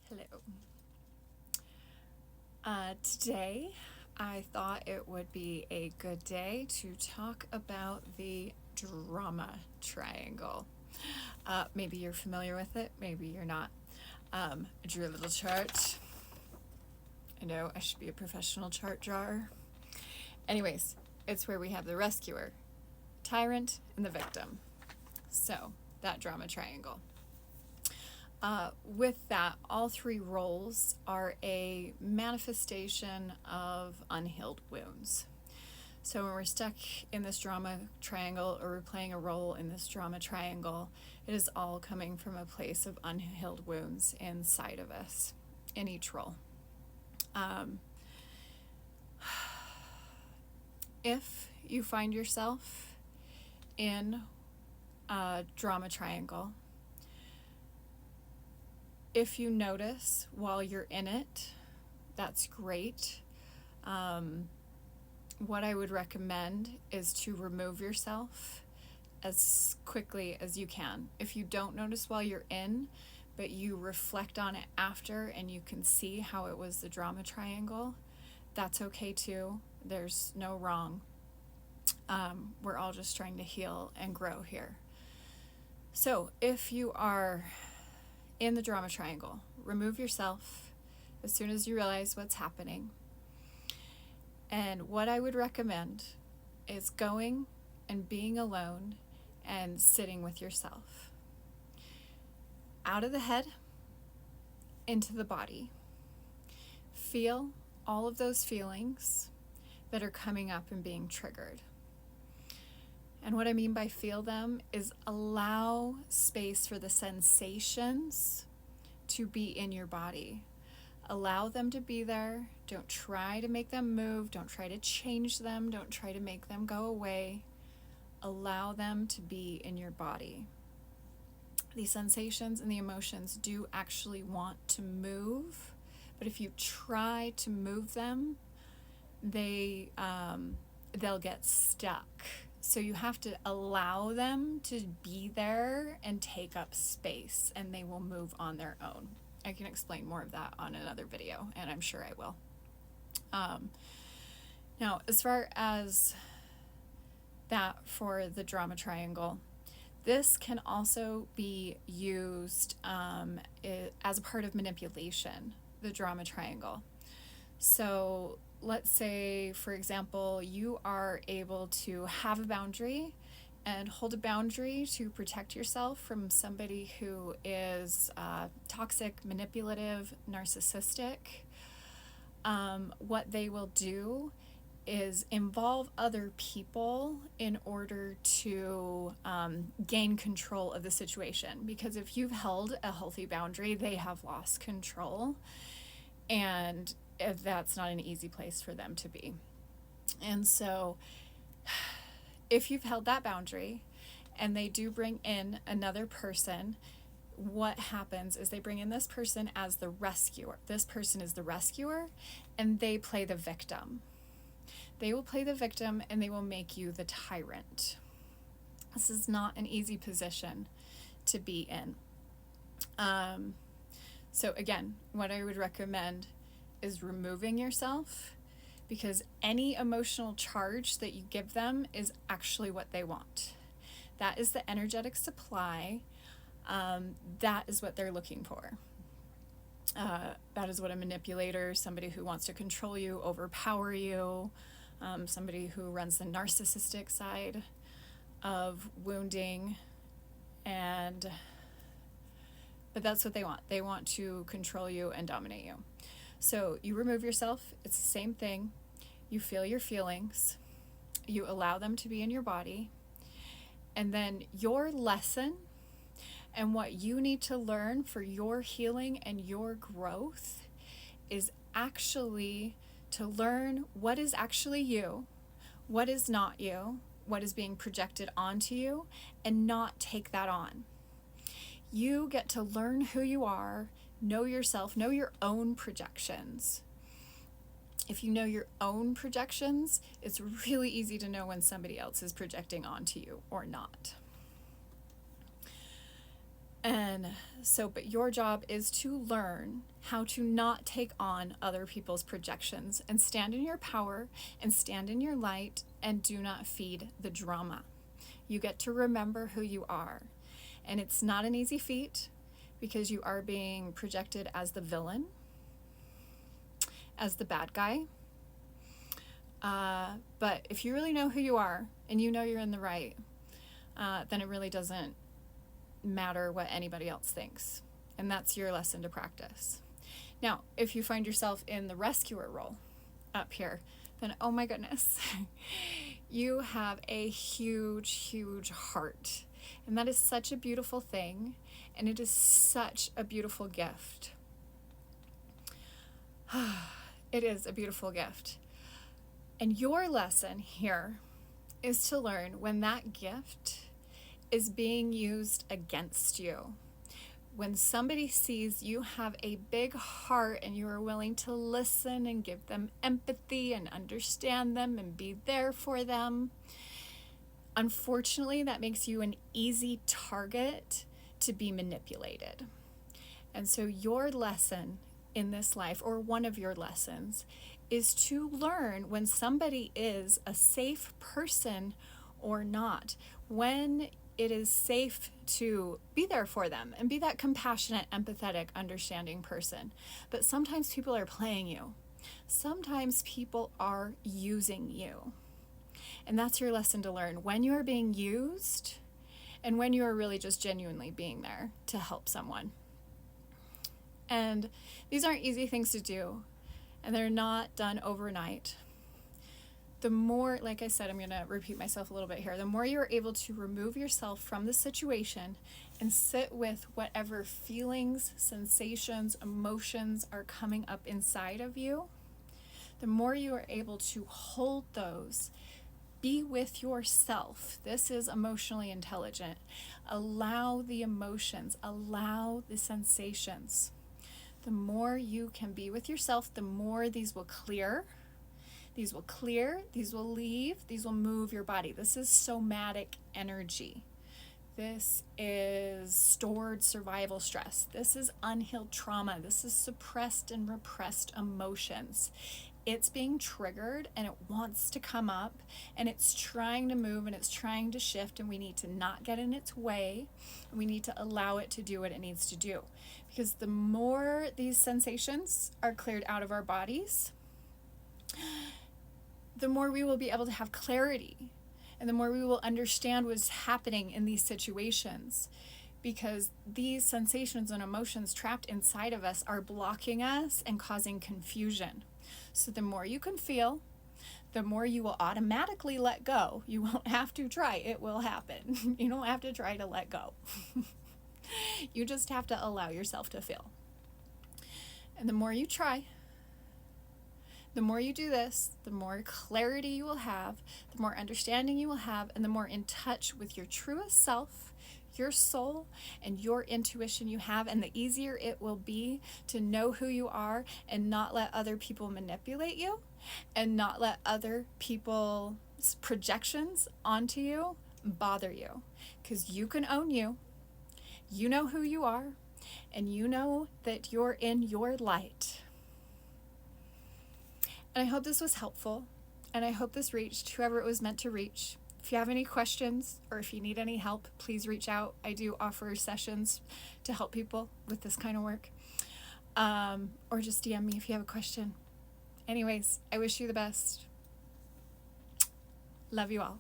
Hello. Today I thought it would be a good day to talk about the drama triangle. Maybe you're familiar with it, maybe you're not. I drew a little chart. I know I should be a professional chart drawer. Anyways, it's where we have the rescuer, tyrant, and the victim. So, that drama triangle. With that, all three roles are a manifestation of unhealed wounds. So when we're stuck in this drama triangle, or we're playing a role in this drama triangle, it is all coming from a place of unhealed wounds inside of us in each role. If you find yourself in a drama triangle, if you notice while you're in it, that's great. What I would recommend is to remove yourself as quickly as you can. If you don't notice while you're in, but you reflect on it after and you can see how it was the drama triangle, that's okay too. There's no wrong. We're all just trying to heal and grow here. So if you are in the drama triangle, remove yourself as soon as you realize what's happening. And what I would recommend is going and being alone and sitting with yourself. Out of the head, into the body. Feel all of those feelings that are coming up and being triggered. And what I mean by feel them is allow space for the sensations to be in your body. Allow them to be there. Don't try to make them move. Don't try to change them. Don't try to make them go away. Allow them to be in your body. These sensations and the emotions do actually want to move, but if you try to move them, they'll get stuck. So you have to allow them to be there and take up space, and they will move on their own. I can explain more of that on another video, and I'm sure I will. Now, as far as that for the drama triangle, this can also be used as a part of manipulation, the drama triangle. So let's say, for example, you are able to have a boundary and hold a boundary to protect yourself from somebody who is toxic, manipulative, narcissistic. What they will do is involve other people in order to gain control of the situation. Because if you've held a healthy boundary, they have lost control. And that's not an easy place for them to be. And so if you've held that boundary and they do bring in another person, what happens is they bring in this person as the rescuer. This person is the rescuer, and they play the victim. They will play the victim, and they will make you the tyrant. This is not an easy position to be in. So again, what I would recommend is removing yourself, because any emotional charge that you give them is actually what they want. That is the energetic supply. That is what they're looking for. That is what a manipulator, somebody who wants to control you, overpower you, somebody who runs the narcissistic side of wounding, but that's what they want. They want to control you and dominate you. So you remove yourself. It's the same thing. You feel your feelings. You allow them to be in your body. And then your lesson and what you need to learn for your healing and your growth is actually to learn what is actually you, what is not you, what is being projected onto you, and not take that on. You get to learn who you are, know yourself, know your own projections. If you know your own projections, it's really easy to know when somebody else is projecting onto you or not. And so, but your job is to learn how to not take on other people's projections and stand in your power and stand in your light and do not feed the drama. You get to remember who you are. And it's not an easy feat because you are being projected as the villain, as the bad guy. But if you really know who you are and you know you're in the right, then it really doesn't matter what anybody else thinks. And that's your lesson to practice. Now, if you find yourself in the rescuer role up here, then oh my goodness, you have a huge, huge heart. And that is such a beautiful thing. And it is such a beautiful gift. It is a beautiful gift. And your lesson here is to learn when that gift is being used against you. When somebody sees you have a big heart and you are willing to listen and give them empathy and understand them and be there for them, unfortunately, that makes you an easy target to be manipulated. And so your lesson in this life, or one of your lessons, is to learn when somebody is a safe person or not. When it is safe to be there for them and be that compassionate, empathetic, understanding person. But sometimes people are playing you. Sometimes people are using you. And that's your lesson to learn. When you are being used and when you are really just genuinely being there to help someone. And these aren't easy things to do. And they're not done overnight. The more, like I said, I'm going to repeat myself a little bit here, the more you're able to remove yourself from the situation and sit with whatever feelings, sensations, emotions are coming up inside of you, the more you are able to hold those, be with yourself. This is emotionally intelligent. Allow the emotions, allow the sensations. The more you can be with yourself, the more these will clear. These will clear, these will leave, these will move your body. This is somatic energy. This is stored survival stress. This is unhealed trauma. This is suppressed and repressed emotions. It's being triggered and it wants to come up and it's trying to move and it's trying to shift, and we need to not get in its way. We need to allow it to do what it needs to do. Because the more these sensations are cleared out of our bodies, the more we will be able to have clarity and the more we will understand what's happening in these situations, because these sensations and emotions trapped inside of us are blocking us and causing confusion. So the more you can feel, the more you will automatically let go. You won't have to try. It will happen. You don't have to try to let go. You just have to allow yourself to feel. And the more you try, the more you do this, the more clarity you will have, the more understanding you will have, and the more in touch with your truest self, your soul, and your intuition you have, and the easier it will be to know who you are and not let other people manipulate you and not let other people's projections onto you bother you, because you can own you. You know who you are, and you know that you're in your light. And I hope this was helpful, and I hope this reached whoever it was meant to reach. If you have any questions or if you need any help, please reach out. I do offer sessions to help people with this kind of work. Or just DM me if you have a question. Anyways, I wish you the best. Love you all.